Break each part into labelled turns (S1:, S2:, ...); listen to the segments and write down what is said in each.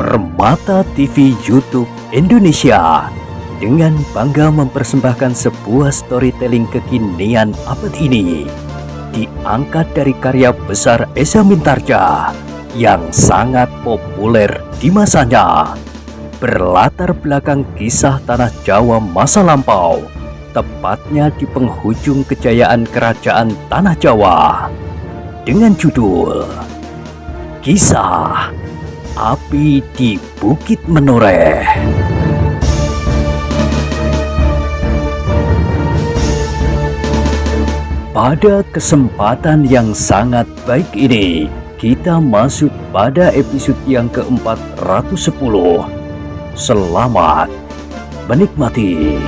S1: Permata TV YouTube Indonesia dengan bangga mempersembahkan sebuah storytelling kekinian abad ini, diangkat dari karya besar Esa Mintarja yang sangat populer di masanya, berlatar belakang kisah tanah Jawa masa lampau, tepatnya di penghujung kejayaan kerajaan tanah Jawa, dengan judul Kisah Api di Bukit Menoreh. Pada kesempatan yang sangat baik ini, kita masuk pada episode yang ke-410. Selamat menikmati.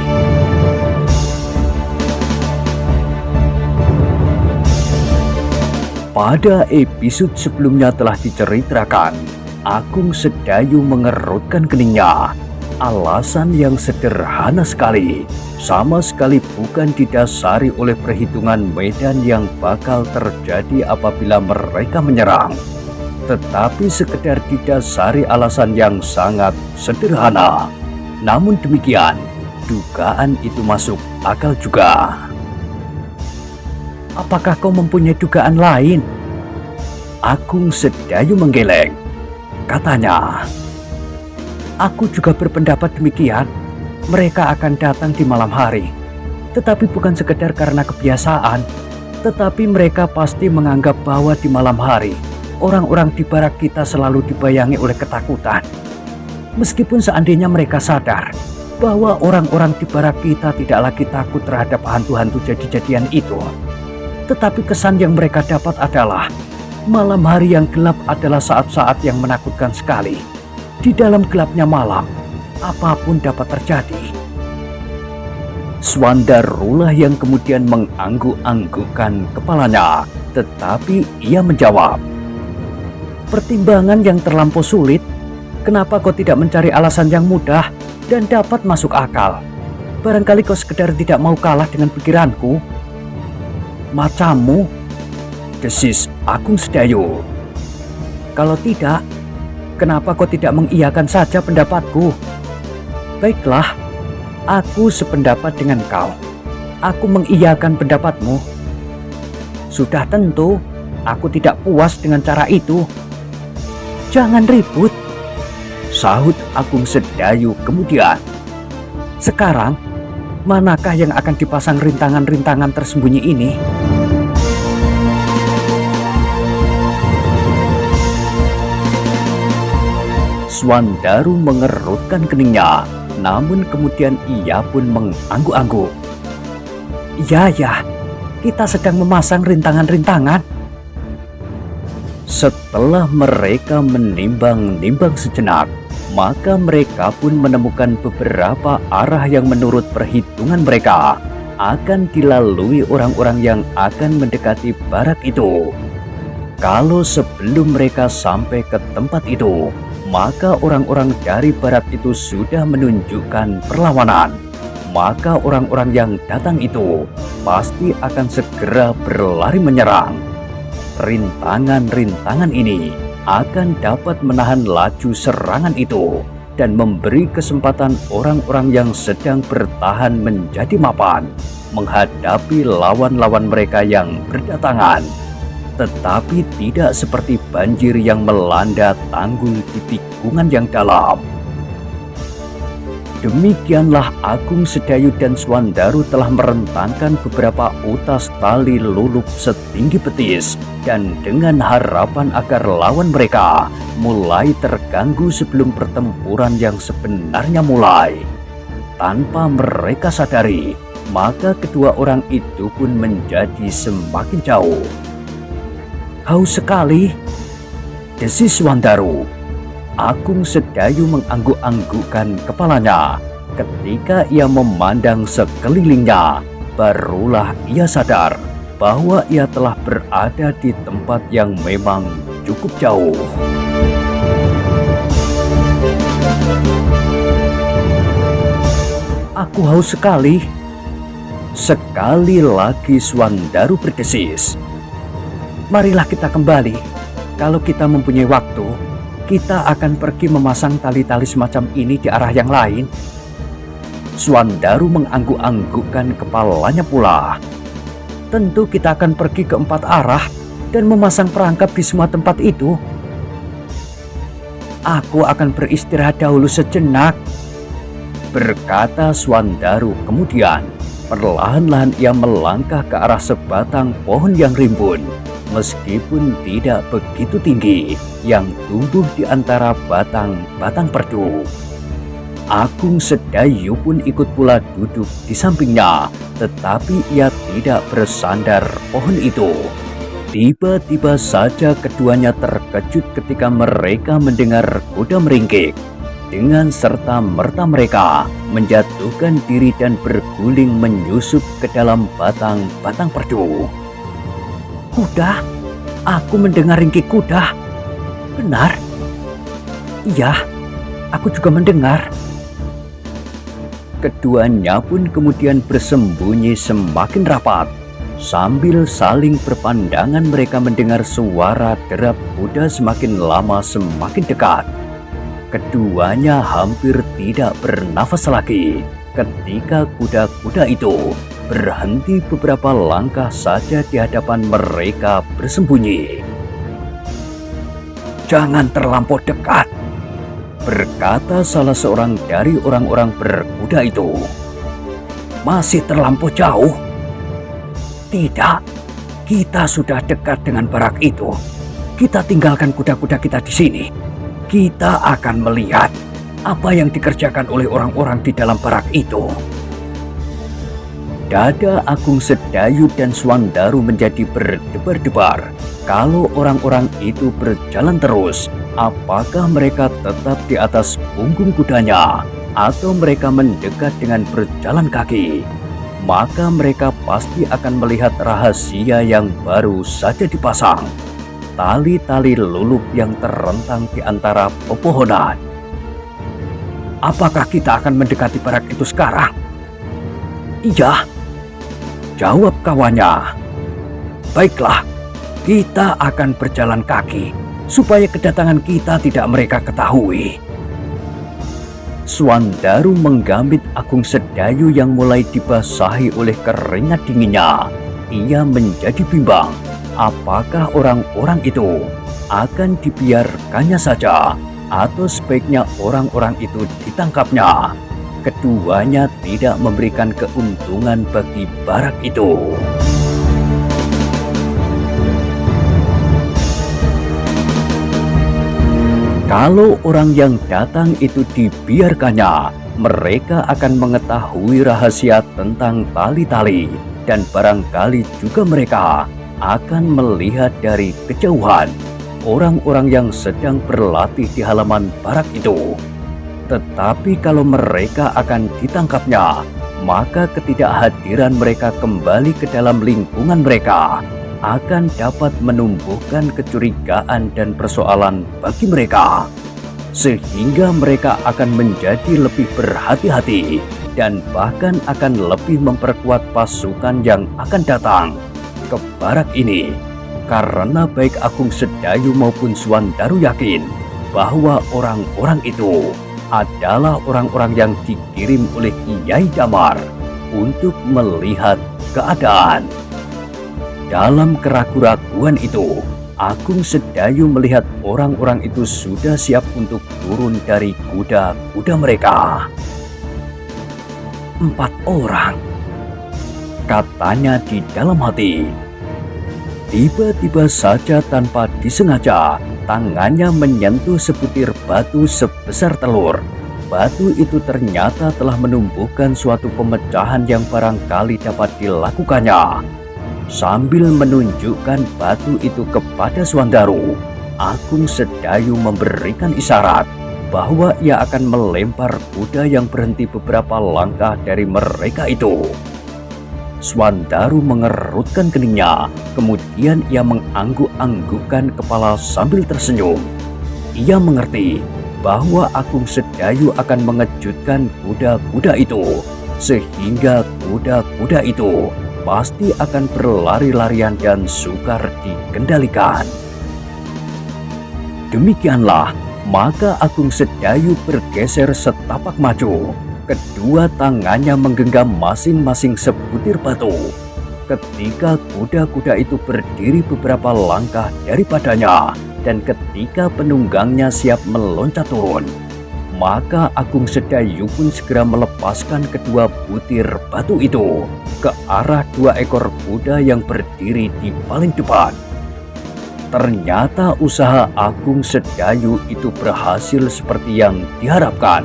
S1: Pada episode sebelumnya telah diceritakan, Agung Sedayu mengerutkan keningnya. Alasan yang sederhana sekali, sama sekali bukan didasari oleh perhitungan medan yang bakal terjadi apabila mereka menyerang, tetapi sekedar didasari alasan yang sangat sederhana. Namun demikian, dugaan itu masuk akal juga. Apakah kau mempunyai dugaan lain? Agung Sedayu menggeleng. Katanya, aku juga berpendapat demikian. Mereka akan datang di malam hari, tetapi bukan sekedar karena kebiasaan, tetapi mereka pasti menganggap bahwa di malam hari orang-orang di barak kita selalu dibayangi oleh ketakutan. Meskipun seandainya mereka sadar bahwa orang-orang di barak kita tidak lagi takut terhadap hantu-hantu jadi-jadian itu, tetapi kesan yang mereka dapat adalah malam hari yang gelap adalah saat-saat yang menakutkan sekali. Di dalam gelapnya malam, apapun dapat terjadi. Swandarulah yang kemudian mengangguk-anggukkan kepalanya, tetapi ia menjawab, pertimbangan yang terlampau sulit. Kenapa kau tidak mencari alasan yang mudah dan dapat masuk akal? Barangkali kau sekedar tidak mau kalah dengan pikiranku. Macammu, desis Agung Sedayu. Kalau tidak, kenapa kau tidak mengiyakan saja pendapatku? Baiklah, aku sependapat dengan kau. Aku mengiyakan pendapatmu. Sudah tentu, aku tidak puas dengan cara itu. Jangan ribut, sahut Agung Sedayu kemudian. Sekarang, manakah yang akan dipasang rintangan-rintangan tersembunyi ini? Swandaru mengerutkan keningnya, namun kemudian ia pun mengangguk-angguk. Ya, kita sedang memasang rintangan-rintangan. Setelah mereka menimbang-nimbang sejenak, maka mereka pun menemukan beberapa arah yang menurut perhitungan mereka akan dilalui orang-orang yang akan mendekati barak itu. Kalau sebelum mereka sampai ke tempat itu, maka orang-orang dari barat itu sudah menunjukkan perlawanan. Maka orang-orang yang datang itu pasti akan segera berlari menyerang. Rintangan-rintangan ini akan dapat menahan laju serangan itu dan memberi kesempatan orang-orang yang sedang bertahan menjadi mapan menghadapi lawan-lawan mereka yang berdatangan. Tetapi tidak seperti banjir yang melanda tanggul di tikungan yang dalam. Demikianlah Agung Sedayu dan Swandaru telah merentangkan beberapa utas tali lulup setinggi betis, dan dengan harapan agar lawan mereka mulai terganggu sebelum pertempuran yang sebenarnya mulai. Tanpa mereka sadari, maka kedua orang itu pun menjadi semakin jauh. Haus sekali, desis Swandaru. Agung Sedayu mengangguk-anggukkan kepalanya. Ketika ia memandang sekelilingnya, barulah ia sadar bahwa ia telah berada di tempat yang memang cukup jauh. Aku haus sekali. Sekali lagi Swandaru berdesis. Marilah kita kembali. Kalau kita mempunyai waktu, kita akan pergi memasang tali-tali semacam ini di arah yang lain? Swandaru mengangguk-anggukkan kepalanya pula. Tentu kita akan pergi ke 4 arah dan memasang perangkap di semua tempat itu. Aku akan beristirahat dahulu sejenak, berkata Swandaru. Kemudian perlahan-lahan ia melangkah ke arah sebatang pohon yang rimbun, meskipun tidak begitu tinggi, yang tumbuh di antara batang-batang perdu. Agung Sedayu pun ikut pula duduk di sampingnya, tetapi ia tidak bersandar pohon itu. Tiba-tiba saja keduanya terkejut ketika mereka mendengar kuda meringkik. Dengan serta-merta mereka menjatuhkan diri dan berguling menyusup ke dalam batang-batang perdu. Kuda? Aku mendengar ringkik kuda. Benar? Iya, aku juga mendengar. Keduanya pun kemudian bersembunyi semakin rapat. Sambil saling berpandangan mereka mendengar suara derap kuda semakin lama semakin dekat. Keduanya hampir tidak bernafas lagi ketika kuda-kuda itu berhenti beberapa langkah saja di hadapan mereka bersembunyi. Jangan terlampau dekat, berkata salah seorang dari orang-orang berkuda itu. Masih terlampau jauh? Tidak, kita sudah dekat dengan barak itu. Kita tinggalkan kuda-kuda kita di sini. Kita akan melihat apa yang dikerjakan oleh orang-orang di dalam barak itu. Dada Agung Sedayu dan Swandaru menjadi berdebar-debar. Kalau orang-orang itu berjalan terus, apakah mereka tetap di atas punggung kudanya atau mereka mendekat dengan berjalan kaki? Maka mereka pasti akan melihat rahasia yang baru saja dipasang. Tali-tali lulup yang terentang di antara pepohonan. Apakah kita akan mendekati barak itu sekarang? Iya, jawab kawannya. Baiklah, kita akan berjalan kaki supaya kedatangan kita tidak mereka ketahui. Swandaru menggambit Agung Sedayu yang mulai dibasahi oleh keringat dinginnya. Ia menjadi bimbang, apakah orang-orang itu akan dibiarkannya saja atau sebaiknya orang-orang itu ditangkapnya. Keduanya tidak memberikan keuntungan bagi barak itu. Kalau orang yang datang itu dibiarkannya, mereka akan mengetahui rahasia tentang tali-tali dan barangkali juga mereka akan melihat dari kejauhan orang-orang yang sedang berlatih di halaman barak itu. Tetapi kalau mereka akan ditangkapnya, maka ketidakhadiran mereka kembali ke dalam lingkungan mereka akan dapat menumbuhkan kecurigaan dan persoalan bagi mereka, sehingga mereka akan menjadi lebih berhati-hati dan bahkan akan lebih memperkuat pasukan yang akan datang ke barak ini. Karena baik Agung Sedayu maupun Swandaru yakin bahwa orang-orang itu adalah orang-orang yang dikirim oleh Kiai Damar untuk melihat keadaan. Dalam keraguan-raguan itu, Agung Sedayu melihat orang-orang itu sudah siap untuk turun dari kuda-kuda mereka. 4 orang, katanya di dalam hati. Tiba-tiba saja tanpa disengaja, tangannya menyentuh sebutir batu sebesar telur. Batu itu ternyata telah menumbuhkan suatu pemecahan yang barangkali dapat dilakukannya. Sambil menunjukkan batu itu kepada Swandaru, Agung Sedayu memberikan isyarat bahwa ia akan melempar kuda yang berhenti beberapa langkah dari mereka itu. Swandaru mengerutkan keningnya, kemudian ia mengangguk-anggukkan kepala sambil tersenyum. Ia mengerti bahwa Agung Sedayu akan mengejutkan kuda-kuda itu, sehingga kuda-kuda itu pasti akan berlari-larian dan sukar dikendalikan. Demikianlah Maka Agung Sedayu bergeser setapak maju. Kedua tangannya menggenggam masing-masing sebutir batu. Ketika kuda-kuda itu berdiri beberapa langkah daripadanya, dan ketika penunggangnya siap meloncat turun, maka Agung Sedayu pun segera melepaskan kedua butir batu itu ke arah dua ekor kuda yang berdiri di paling depan. Ternyata usaha Agung Sedayu itu berhasil seperti yang diharapkan.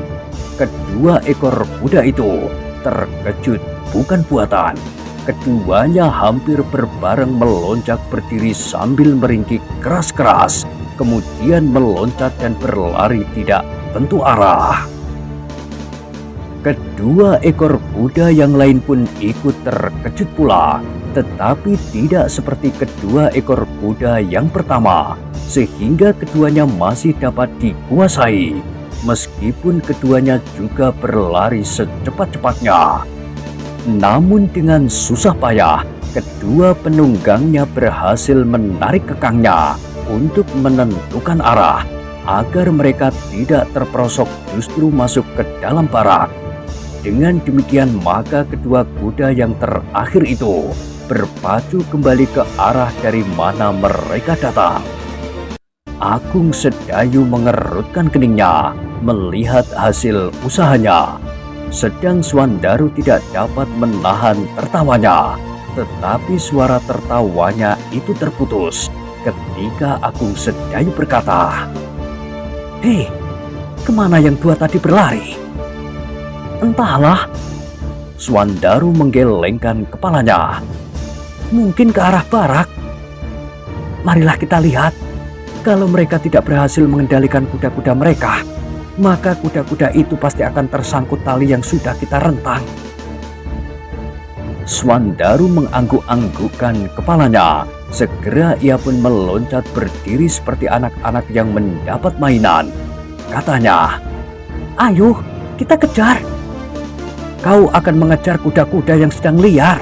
S1: Kedua ekor kuda itu terkejut bukan buatan. Keduanya hampir berbareng melonjak berdiri sambil meringkik keras-keras, kemudian meloncat dan berlari tidak tentu arah. Kedua ekor kuda yang lain pun ikut terkejut pula, tetapi tidak seperti kedua ekor kuda yang pertama, sehingga keduanya masih dapat dikuasai, meskipun keduanya juga berlari secepat-cepatnya. Namun dengan susah payah, kedua penunggangnya berhasil menarik kekangnya untuk menentukan arah, agar mereka tidak terperosok justru masuk ke dalam barak. Dengan demikian maka kedua kuda yang terakhir itu berpacu kembali ke arah dari mana mereka datang. Agung Sedayu mengerutkan keningnya melihat hasil usahanya. Sedang Swandaru tidak dapat menahan tertawanya, tetapi suara tertawanya itu terputus ketika Agung Sedayu berkata, "Hei, kemana yang dua tadi berlari?" "Entahlah." Swandaru menggelengkan kepalanya. "Mungkin ke arah barak. Marilah kita lihat. Kalau mereka tidak berhasil mengendalikan kuda-kuda mereka, maka kuda-kuda itu pasti akan tersangkut tali yang sudah kita rentang." Swandaru mengangguk-anggukkan kepalanya. Segera ia pun meloncat berdiri seperti anak-anak yang mendapat mainan. Katanya, "Ayo, kita kejar. Kau akan mengejar kuda-kuda yang sedang liar.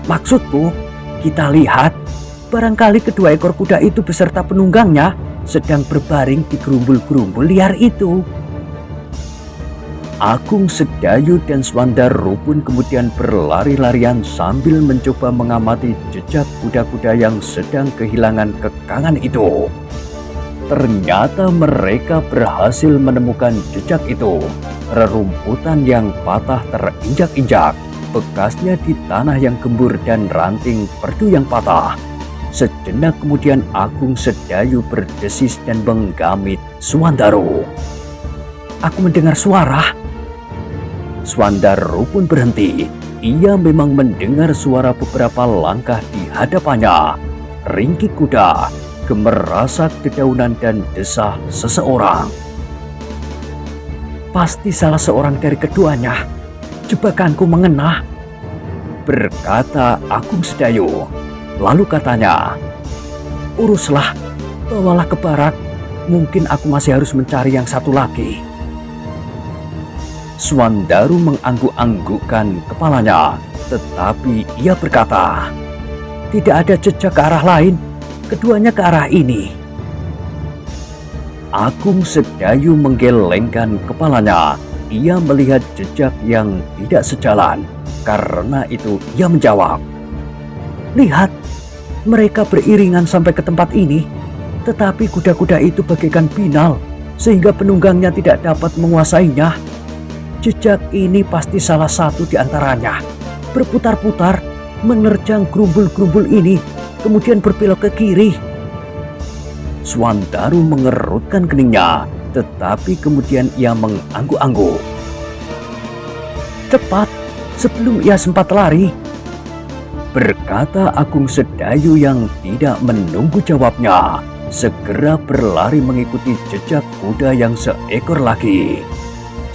S1: Maksudku, kita lihat, barangkali kedua ekor kuda itu beserta penunggangnya sedang berbaring di gerumbul-gerumbul liar itu." Agung Sedayu dan Swandaru pun kemudian berlari-larian sambil mencoba mengamati jejak kuda-kuda yang sedang kehilangan kekangan itu. Ternyata mereka berhasil menemukan jejak itu. Rerumputan yang patah terinjak-injak, bekasnya di tanah yang gembur dan ranting perdu yang patah. Sejenak kemudian Agung Sedayu berdesis dan menggamit Swandaru. "Aku mendengar suara." Swandaru pun berhenti. Ia memang mendengar suara beberapa langkah di hadapannya. Ringkik kuda, gemerasak dedaunan dan desah seseorang. "Pasti salah seorang dari keduanya. Jebakanku mengena," berkata Agung Sedayu. Lalu katanya, "Uruslah, bawalah ke barak. Mungkin aku masih harus mencari yang satu lagi." Swandaru mengangguk-anggukkan kepalanya, tetapi ia berkata, "Tidak ada jejak ke arah lain. Keduanya ke arah ini." Agung Sedayu menggelengkan kepalanya. Ia melihat jejak yang tidak sejalan. Karena itu ia menjawab, "Lihat, mereka beriringan sampai ke tempat ini, tetapi kuda-kuda itu bagaikan binal, sehingga penunggangnya tidak dapat menguasainya. Jejak ini pasti salah satu di antaranya. Berputar-putar, menerjang gerumbul-gerumbul ini, kemudian berbelok ke kiri." Swandaru mengerutkan keningnya, tetapi kemudian ia mengangguk-angguk. "Cepat, sebelum ia sempat lari," berkata Agung Sedayu yang tidak menunggu jawabnya. Segera berlari mengikuti jejak kuda yang seekor lagi.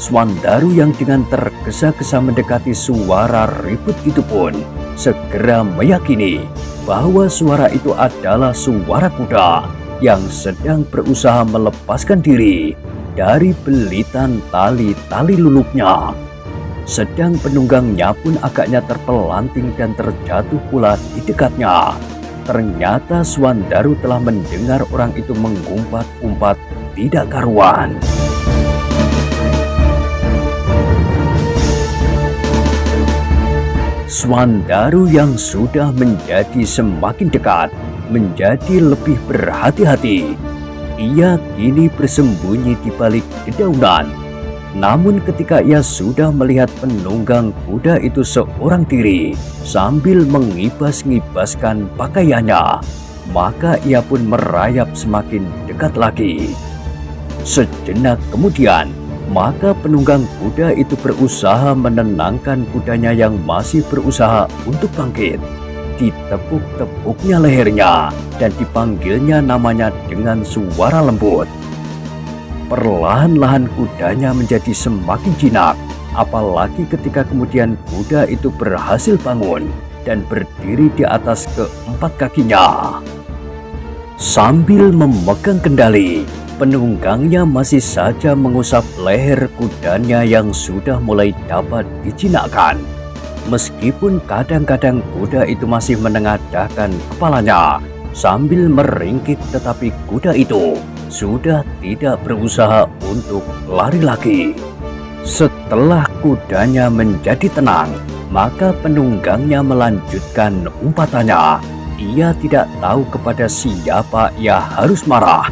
S1: Swandaru yang dengan tergesa-gesa mendekati suara ribut itu pun segera meyakini bahwa suara itu adalah suara kuda yang sedang berusaha melepaskan diri dari belitan tali-tali lulupnya. Sedang penunggangnya pun agaknya terpelanting dan terjatuh pula di dekatnya. Ternyata Swandaru telah mendengar orang itu mengumpat-umpat tidak karuan. Swandaru yang sudah menjadi semakin dekat menjadi lebih berhati-hati. Ia kini bersembunyi di balik dedaunan. Namun ketika ia sudah melihat penunggang kuda itu seorang diri sambil mengibas-ngibaskan pakaiannya, maka ia pun merayap semakin dekat lagi. Sejenak kemudian, maka penunggang kuda itu berusaha menenangkan kudanya yang masih berusaha untuk bangkit. Ditepuk-tepuknya lehernya dan dipanggilnya namanya dengan suara lembut. Perlahan-lahan kudanya menjadi semakin jinak, apalagi ketika kemudian kuda itu berhasil bangun dan berdiri di atas keempat kakinya. Sambil memegang kendali, penunggangnya masih saja mengusap leher kudanya yang sudah mulai dapat dijinakkan. Meskipun kadang-kadang kuda itu masih menengadahkan kepalanya sambil meringkik, tetapi kuda itu sudah tidak berusaha untuk lari lagi. Setelah kudanya menjadi tenang, maka penunggangnya melanjutkan umpatannya. Ia tidak tahu kepada siapa ia harus marah.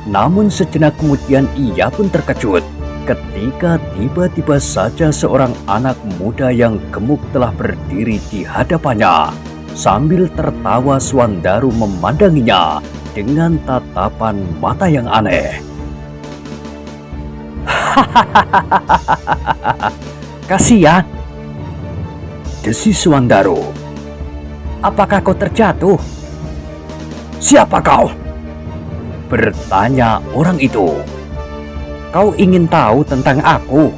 S1: Namun sejenak kemudian ia pun terkejut ketika tiba-tiba saja seorang anak muda yang gemuk telah berdiri di hadapannya. Sambil tertawa, Swandaru memandanginya dengan tatapan mata yang aneh. "Kasihan," desis Swandaru. "Apakah kau terjatuh?" "Siapa kau?" bertanya orang itu. "Kau ingin tahu tentang aku?"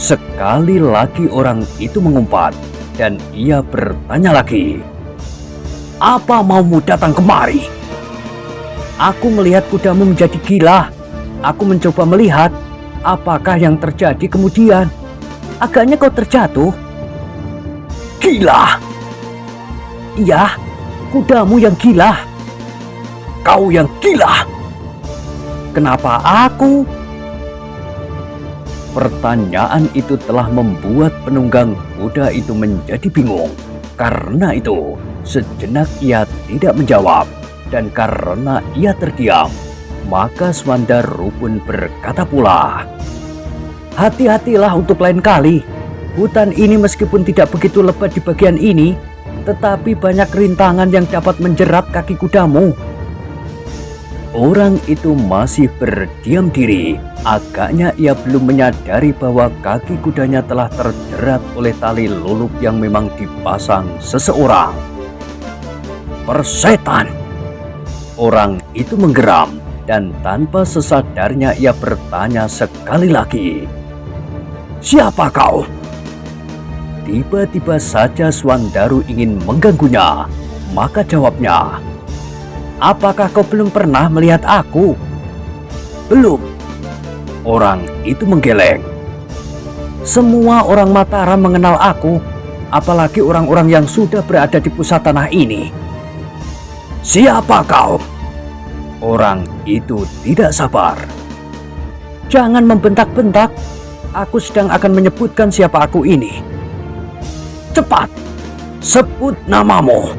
S1: Sekali lagi orang itu mengumpat dan ia bertanya lagi. "Apa maumu datang kemari?" "Aku melihat kudamu menjadi gila. Aku mencoba melihat apakah yang terjadi kemudian. Agaknya kau terjatuh." "Gila?" "Iya, kudamu yang gila." "Kau yang gila?" "Kenapa aku?" Pertanyaan itu telah membuat penunggang kuda itu menjadi bingung. Karena itu, sejenak ia tidak menjawab. Dan karena ia terdiam, maka Swandaru pun berkata pula, "Hati-hatilah untuk lain kali. Hutan ini meskipun tidak begitu lebat di bagian ini, tetapi banyak rintangan yang dapat menjerat kaki kudamu." Orang itu masih berdiam diri. Agaknya ia belum menyadari bahwa kaki kudanya telah terjerat oleh tali lulup yang memang dipasang seseorang. "Persetan!" Orang itu menggeram dan tanpa sesadarnya ia bertanya sekali lagi, "Siapa kau?" Tiba-tiba saja Swandaru ingin mengganggunya, maka jawabnya, "Apakah kau belum pernah melihat aku?" "Belum." Orang itu menggeleng. "Semua orang Mataram mengenal aku, apalagi orang-orang yang sudah berada di pusat tanah ini." "Siapa kau?" Orang itu tidak sabar. "Jangan membentak-bentak. Aku sedang akan menyebutkan siapa aku ini." "Cepat, sebut namamu."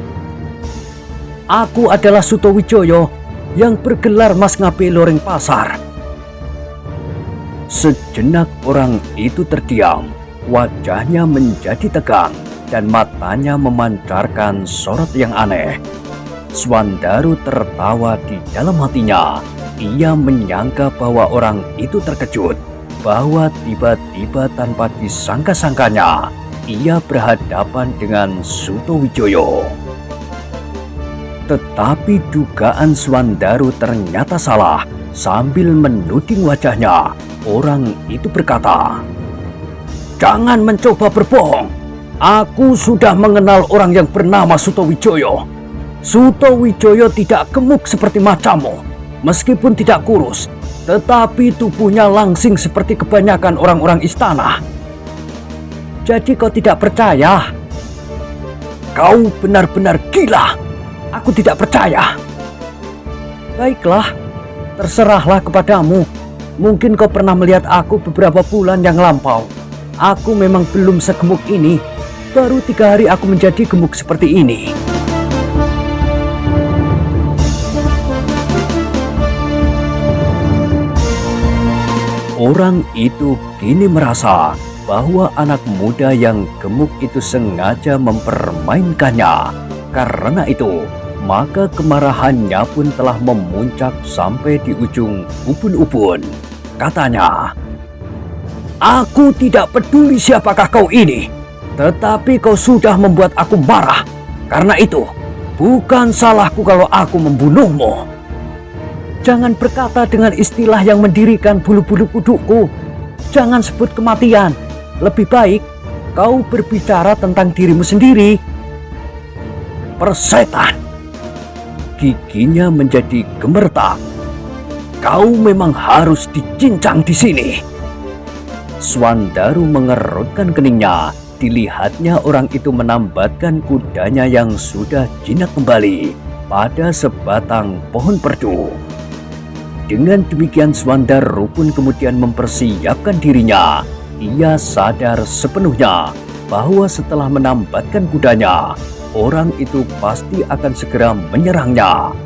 S1: "Aku adalah Sutowijoyo yang bergelar Mas Ngabe Loreng Pasar." Sejenak orang itu terdiam, wajahnya menjadi tegang dan matanya memancarkan sorot yang aneh. Swandaru tertawa di dalam hatinya. Ia menyangka bahwa orang itu terkejut, bahwa tiba-tiba tanpa disangka-sangkanya, ia berhadapan dengan Sutowijoyo. Tetapi dugaan Swandaru ternyata salah. Sambil menuding wajahnya, orang itu berkata, "Jangan mencoba berbohong. Aku sudah mengenal orang yang bernama Sutowijoyo. Sutowijoyo tidak gemuk seperti macammu, meskipun tidak kurus, tetapi tubuhnya langsing seperti kebanyakan orang-orang istana." "Jadi kau tidak percaya?" "Kau benar-benar gila. Aku tidak percaya." "Baiklah, Terserahlah kepadamu. Mungkin kau pernah melihat aku beberapa bulan yang lampau. Aku memang belum segemuk ini. Baru 3 hari aku menjadi gemuk seperti ini. Orang itu kini merasa bahwa anak muda yang gemuk itu sengaja mempermainkannya. Karena itu, maka kemarahannya pun telah memuncak sampai di ujung ubun-ubun. Katanya, "Aku tidak peduli siapakah kau ini, tetapi kau sudah membuat aku marah. Karena itu, bukan salahku kalau aku membunuhmu. Jangan berkata dengan istilah yang mendirikan bulu-bulu kudukku. Jangan sebut kematian. Lebih baik kau berbicara tentang dirimu sendiri." Persetan! Giginya menjadi gemeretak. "Kau memang harus dicincang di sini." Swandaru mengerutkan keningnya. Dilihatnya orang itu menambatkan kudanya yang sudah jinak kembali pada sebatang pohon perdu. Dengan demikian Swandaru pun kemudian mempersiapkan dirinya. Ia sadar sepenuhnya bahwa setelah menambatkan kudanya, orang itu pasti akan segera menyerangnya.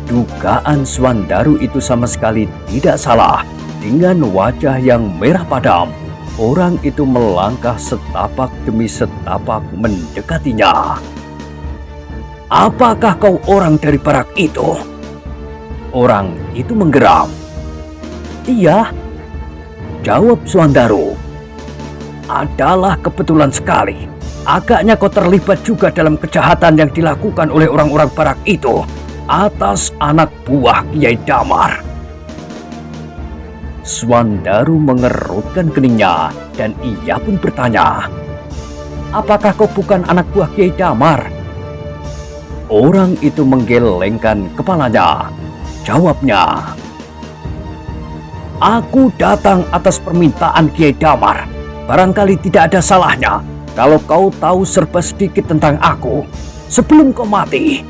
S1: Dugaan Swandaru itu sama sekali tidak salah. Dengan wajah yang merah padam, orang itu melangkah setapak demi setapak mendekatinya. "Apakah kau orang dari barak itu?" Orang itu menggeram. "Iya," jawab Swandaru. "Adalah kebetulan sekali. Agaknya kau terlibat juga dalam kejahatan yang dilakukan oleh orang-orang barak itu atas anak buah Kiai Damar." Swandaru mengerutkan keningnya dan ia pun bertanya, "Apakah kau bukan anak buah Kiai Damar?" Orang itu menggelengkan kepalanya. Jawabnya, "Aku datang atas permintaan Kiai Damar. Barangkali tidak ada salahnya kalau kau tahu serba sedikit tentang aku sebelum kau mati."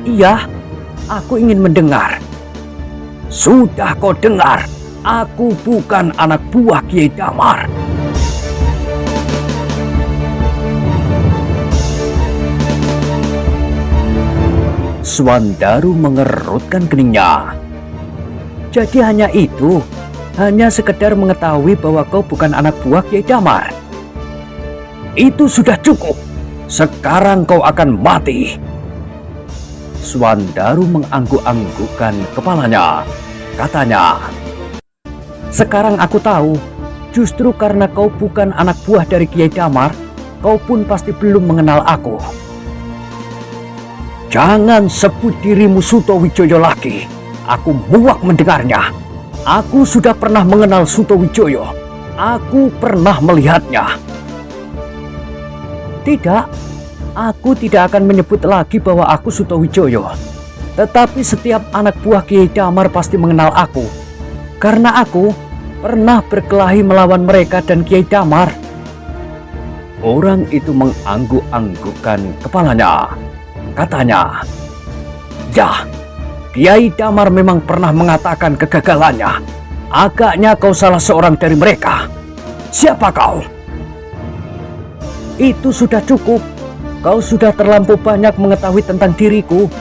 S1: "Iya, aku ingin mendengar." "Sudah kau dengar, aku bukan anak buah Kiai Damar." Swandaru mengerutkan keningnya. "Jadi hanya itu? Hanya sekedar mengetahui bahwa kau bukan anak buah Kiai Damar?" "Itu sudah cukup. Sekarang kau akan mati." Swandaru mengangguk-anggukkan kepalanya. Katanya, "Sekarang aku tahu. Justru karena kau bukan anak buah dari Kiai Damar, kau pun pasti belum mengenal aku." "Jangan sebut dirimu Sutowijoyo lagi. Aku muak mendengarnya. Aku sudah pernah mengenal Sutowijoyo. Aku pernah melihatnya." "Tidak, aku tidak akan menyebut lagi bahwa aku Sutowijoyo. Tetapi setiap anak buah Kiai Damar pasti mengenal aku. Karena aku pernah berkelahi melawan mereka dan Kiai Damar." Orang itu mengangguk-anggukkan kepalanya. Katanya, "Ya, Kiai Damar memang pernah mengatakan kegagalannya. Agaknya kau salah seorang dari mereka. Siapa kau?" "Itu sudah cukup. Kau sudah terlampau banyak mengetahui tentang diriku.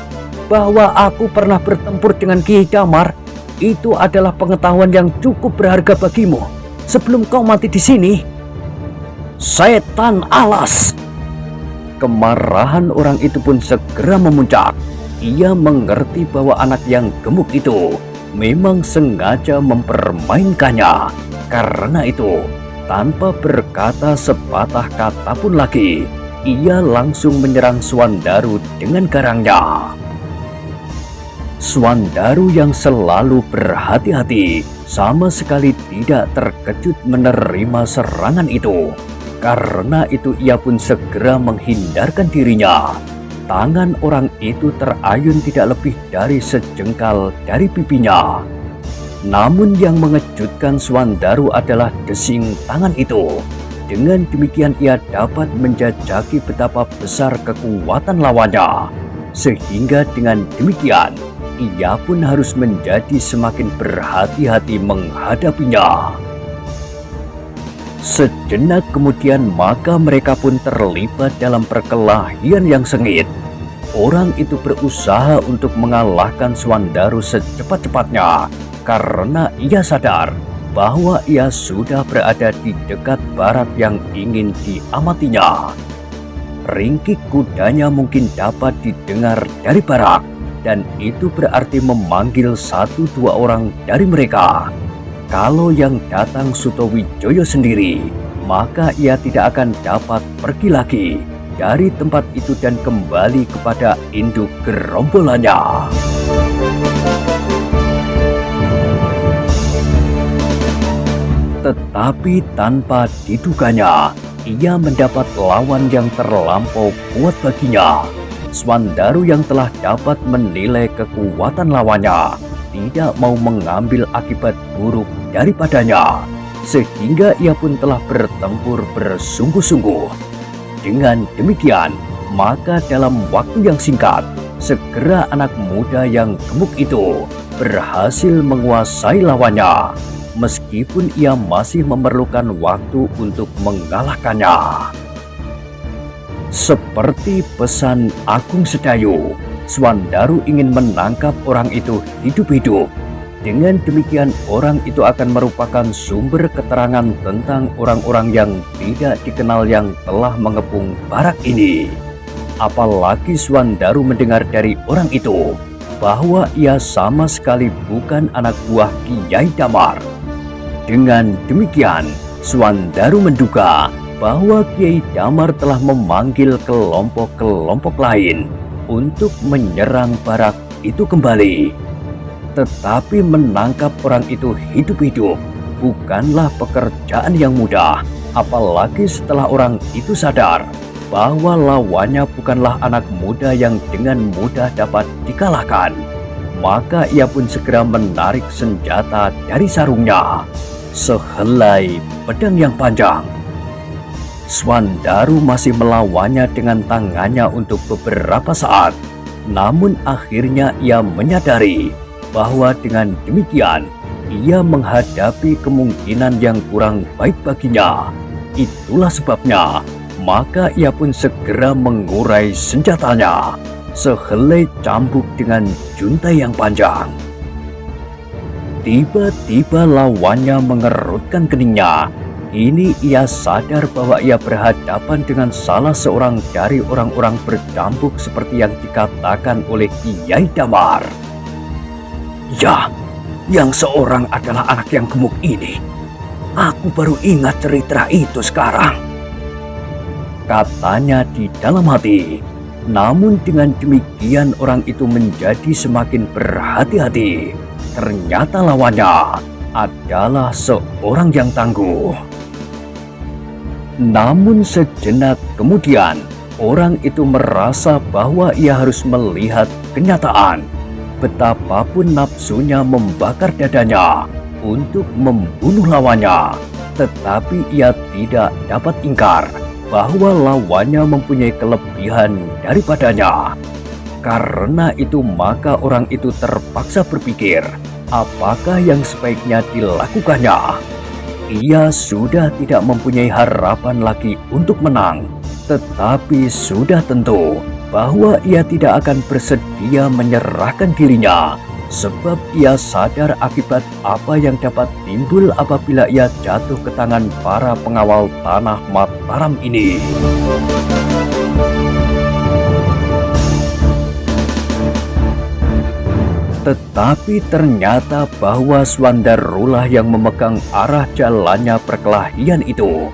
S1: Bahwa aku pernah bertempur dengan Kiai Damar, itu adalah pengetahuan yang cukup berharga bagimu sebelum kau mati di sini." "Setan alas!" Kemarahan orang itu pun segera memuncak. Ia mengerti bahwa anak yang gemuk itu memang sengaja mempermainkannya. Karena itu, tanpa berkata sepatah kata pun lagi, ia langsung menyerang Swandaru dengan garangnya. Swandaru yang selalu berhati-hati sama sekali tidak terkejut menerima serangan itu. Karena itu ia pun segera menghindarkan dirinya. Tangan orang itu terayun tidak lebih dari sejengkal dari pipinya. Namun yang mengejutkan Swandaru adalah desing tangan itu. Dengan demikian ia dapat menjajaki betapa besar kekuatan lawannya. Sehingga dengan demikian ia pun harus menjadi semakin berhati-hati menghadapinya. Sejenak kemudian maka mereka pun terlibat dalam perkelahian yang sengit. Orang itu berusaha untuk mengalahkan Swandaru secepat-cepatnya karena ia sadar bahwa ia sudah berada di dekat barat yang ingin diamatinya. Ringkik kudanya mungkin dapat didengar dari barak, dan itu berarti memanggil 1-2 orang dari mereka. Kalau yang datang Sutowijoyo sendiri, maka ia tidak akan dapat pergi lagi dari tempat itu dan kembali kepada induk gerombolannya. Tetapi tanpa diduganya, ia mendapat lawan yang terlampau kuat baginya. Swandaru yang telah dapat menilai kekuatan lawannya tidak mau mengambil akibat buruk daripadanya, sehingga ia pun telah bertempur bersungguh-sungguh. Dengan demikian, maka dalam waktu yang singkat, segera anak muda yang gemuk itu berhasil menguasai lawannya, meskipun ia masih memerlukan waktu untuk mengalahkannya. Seperti pesan Agung Sedayu, Swandaru ingin menangkap orang itu hidup-hidup. Dengan demikian, orang itu akan merupakan sumber keterangan tentang orang-orang yang tidak dikenal yang telah mengepung barak ini. Apalagi Swandaru mendengar dari orang itu bahwa ia sama sekali bukan anak buah Kiai Damar. Dengan demikian, Swandaru menduga bahwa Kiai Damar telah memanggil kelompok-kelompok lain untuk menyerang barak itu kembali. Tetapi menangkap orang itu hidup-hidup bukanlah pekerjaan yang mudah, apalagi setelah orang itu sadar bahwa lawannya bukanlah anak muda yang dengan mudah dapat dikalahkan. Maka ia pun segera menarik senjata dari sarungnya, sehelai pedang yang panjang. Swandaru masih melawannya dengan tangannya untuk beberapa saat, namun akhirnya ia menyadari bahwa dengan demikian ia menghadapi kemungkinan yang kurang baik baginya. Itulah sebabnya maka ia pun segera mengurai senjatanya, sehelai cambuk dengan juntai yang panjang. Tiba-tiba lawannya mengerutkan keningnya. Ini ia sadar bahwa ia berhadapan dengan salah seorang dari orang-orang bercambuk seperti yang dikatakan oleh Kiai Damar. Ya, yang seorang adalah anak yang gemuk ini. Aku baru ingat cerita itu sekarang, katanya di dalam hati. Namun dengan demikian orang itu menjadi semakin berhati-hati. Ternyata lawannya adalah seorang yang tangguh. Namun sejenak kemudian orang itu merasa bahwa ia harus melihat kenyataan. Betapapun nafsunya membakar dadanya untuk membunuh lawannya, tetapi ia tidak dapat ingkar bahwa lawannya mempunyai kelebihan daripadanya. Karena itu maka orang itu terpaksa berpikir apakah yang sebaiknya dilakukannya. Ia sudah tidak mempunyai harapan lagi untuk menang, tetapi sudah tentu bahwa ia tidak akan bersedia menyerahkan dirinya, sebab ia sadar akibat apa yang dapat timbul apabila ia jatuh ke tangan para pengawal tanah Mataram ini. Tetapi ternyata bahwa Swandarulah yang memegang arah jalannya perkelahian itu.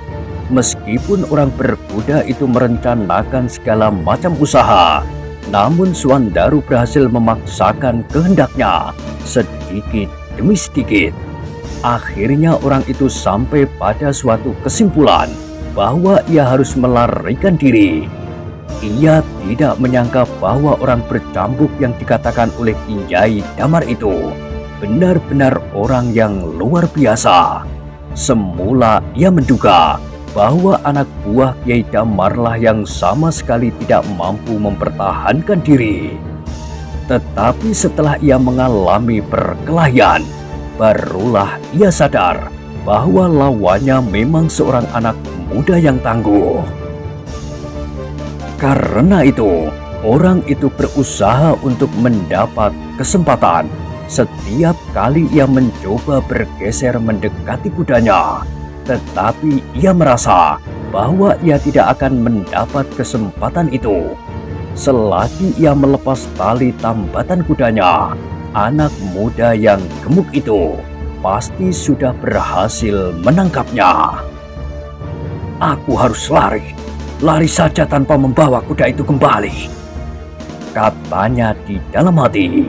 S1: Meskipun orang berkuda itu merencanakan segala macam usaha, namun Swandaru berhasil memaksakan kehendaknya sedikit demi sedikit. Akhirnya orang itu sampai pada suatu kesimpulan bahwa ia harus melarikan diri. Ia tidak menyangka bahwa orang bercambuk yang dikatakan oleh Kiai Damar itu benar-benar orang yang luar biasa. Semula ia menduga bahwa anak buah Kiai Damarlah yang sama sekali tidak mampu mempertahankan diri. Tetapi setelah ia mengalami perkelahian, barulah ia sadar bahwa lawannya memang seorang anak muda yang tangguh. Karena itu, orang itu berusaha untuk mendapat kesempatan. Setiap kali ia mencoba bergeser mendekati kudanya, tetapi ia merasa bahwa ia tidak akan mendapat kesempatan itu. Selagi ia melepas tali tambatan kudanya, anak muda yang gemuk itu pasti sudah berhasil menangkapnya. Aku harus lari, lari saja tanpa membawa kuda itu kembali, katanya di dalam hati.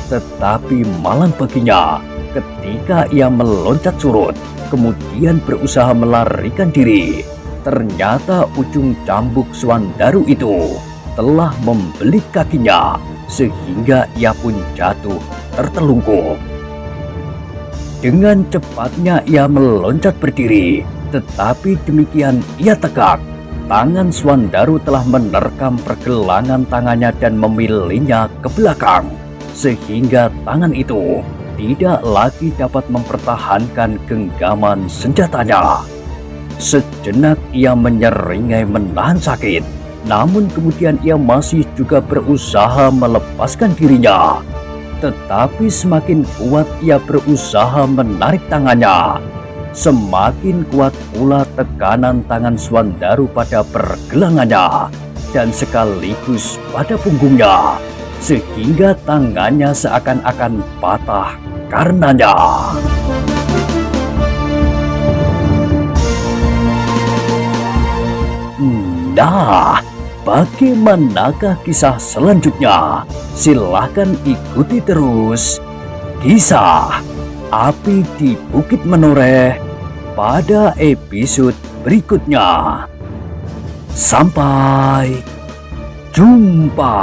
S1: Tetapi malang baginya ketika ia meloncat surut, kemudian berusaha melarikan diri. Ternyata ujung cambuk Swandaru itu telah membelit kakinya, sehingga ia pun jatuh tertelungkup. Dengan cepatnya ia meloncat berdiri, tetapi demikian ia tegak. Tangan Swandaru telah menerkam pergelangan tangannya dan memilihnya ke belakang, sehingga tangan itu tidak lagi dapat mempertahankan genggaman senjatanya. Sejenak ia menyeringai menahan sakit, namun kemudian ia masih juga berusaha melepaskan dirinya. Tetapi semakin kuat ia berusaha menarik tangannya, semakin kuat pula tekanan tangan Swandaru pada pergelangannya dan sekaligus pada punggungnya, sehingga tangannya seakan-akan patah karenanya. Nah, bagaimanakah kisah selanjutnya? Silahkan ikuti terus kisah Api di Bukit Menoreh pada episode berikutnya. Sampai jumpa.